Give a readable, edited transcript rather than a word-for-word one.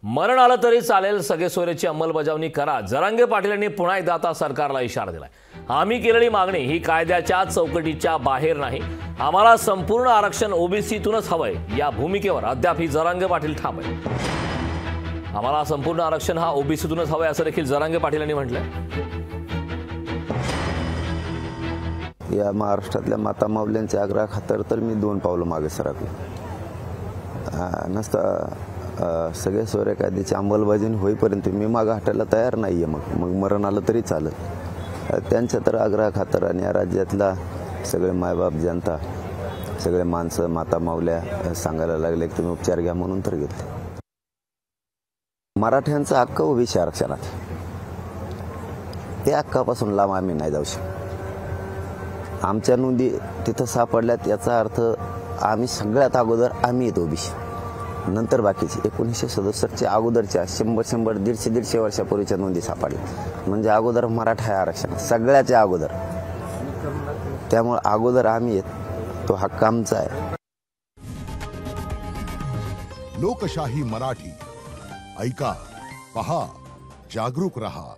मरण आलं तरी चालेल, सगेसोयरीची अंमलबजावणी करा. जरांगे पाटील यांनी पुन्हा एकदा आता सरकारला इशारा दिलाय. आम्ही केलेली मागणी ही कायद्याच्या चौकटीच्या बाहेर नाही. आम्हाला संपूर्ण आरक्षण ओबीसीतूनच हवंय या भूमिकेवर अद्याप ही जरांगे पाटील ठाम आहे. आम्हाला संपूर्ण आरक्षण हा ओबीसीतूनच हवंय असं देखील जरांगे पाटील यांनी म्हटलंय. या महाराष्ट्रातल्या माता माऊल्यांच्या आग्रहाखातर तर मी 2 पावलं मागे सरकलो. नसता सगळे सोयरे कायद्याची अंमलबजावणी होईपर्यंत मी मागं हटायला तयार नाही आहे. मग मरण आलं तरी चालेल. त्यांच्या तर आग्रहाखातर आणि या राज्यातला सगळे मायबाप जनता, सगळे माणसं, माता माऊल्या सांगायला लागले की तुम्ही उपचार घ्या म्हणून तर घेतले. मराठ्यांचा हक्क ओबीसी आरक्षणात, त्या हक्कापासून लांब आम्ही नाही जाऊ शकतो. आमच्या नोंदी तिथं सापडल्यात याचा अर्थ आम्ही सगळ्यात अगोदर आम्ही येतो ओबीसी, नंतर बाकीचे 1967च्या अगोदरच्या 100, 150 वर्षापूर्वीच्या नोंदी सापडल्या. म्हणजे अगोदर मराठा आरक्षण सगळ्याच्या अगोदर. त्यामुळे अगोदर आम्ही येत, तो हक्क आमचा आहे. लोकशाही मराठी ऐका, पहा, जागरूक रहा.